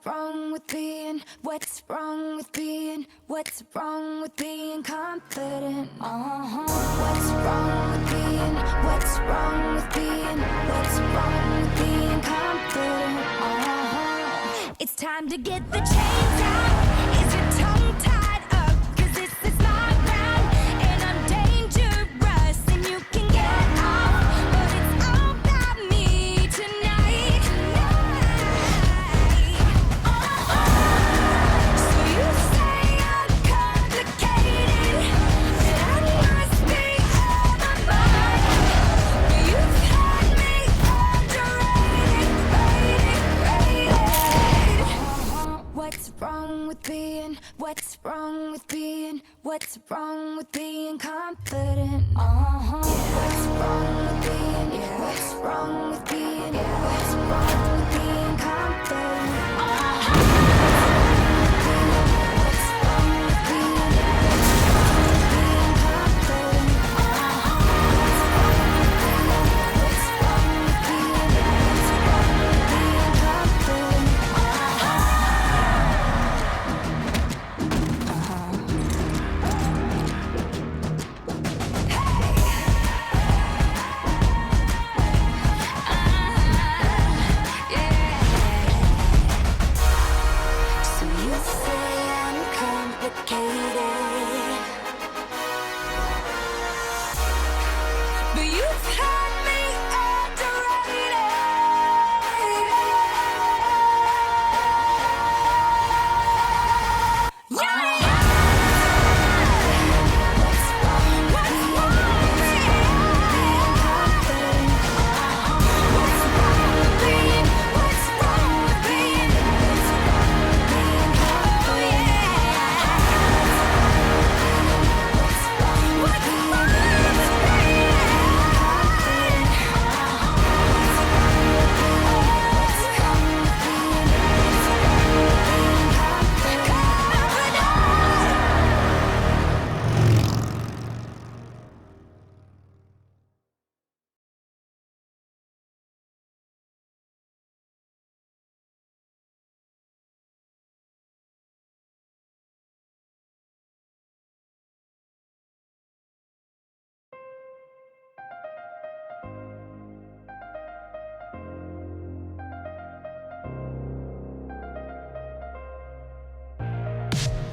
wrong with being, what's wrong with being, what's wrong with being confident? What's wrong with being, what's wrong with being, what's wrong with being confident? It's time to get the chains out. Is your tongue tied up? 'Cause this is my round, and I'm dangerous, and you can get off, but it's all about me tonight. So you say I'm complicated, that I must be out of my mind, but you've had me underrated, rated. What's wrong with being, what's wrong with being, what's wrong with being confident? What's wrong with being, what's wrong with being, what's wrong with being confident? What's wrong with being, what's wrong with being confident? What's wrong with being, what's wrong with being confident? So you say I'm complicated, but you've had me underrated. What's wrong with being, what's wrong with being, what's wrong with being, what's wrong with being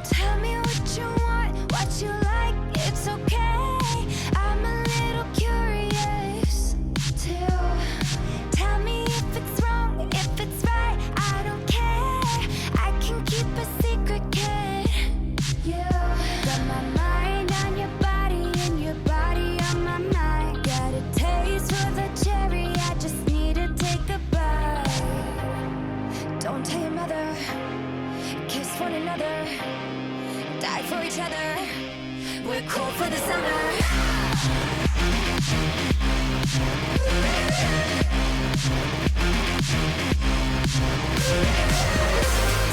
Tell me what you want, what you like, it's okay. I'm a little curious too. Tell me if it's wrong, if it's right, I don't care. I can keep a secret, kid. You got my mind on your body and your body on my mind. Got a taste for the cherry, I just need to take a bite. Don't tell your mother, kiss one another, die for each other. We're cool for the summer.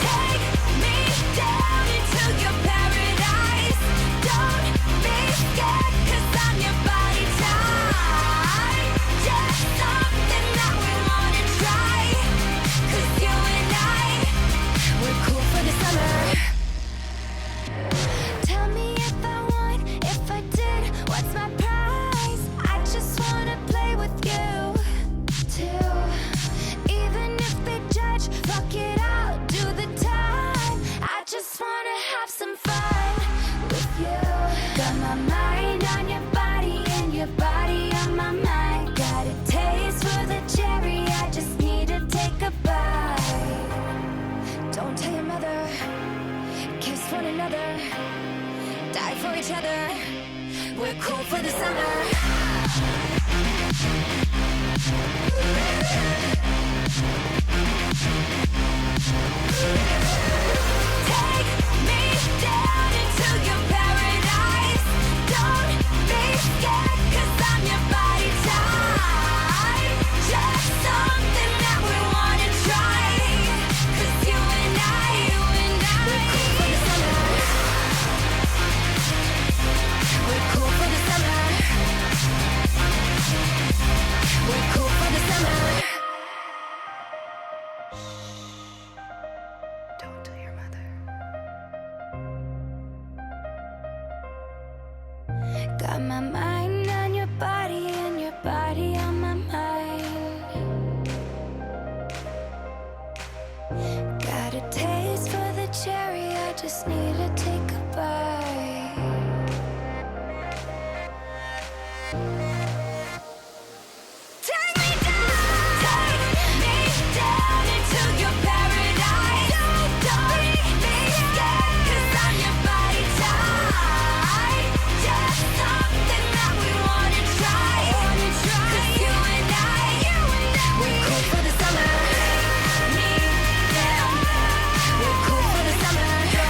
Take me down into your paradise. Don't be scared, 'cause I'm your body type. Just something that we wanna try, 'cause you and we're cool for the summer. Tell me if I won, if I did, what's my prize? I just wanna play with you too. Even if they judge, fuck it, I'll do the time. I just wanna have some fun with you. Got my mind on your body and your body on my mind. Got a taste for the cherry, I just need to take a bite. Don't tell your mother, kiss one another, die for each other. We're cool for the summer. Take me down into your paradise. Don't be scared, 'cause I'm your body type. Just something that we wanna try, 'cause you and we're cool for the summer. We're cool for the summer. We're cool for the summer. Tell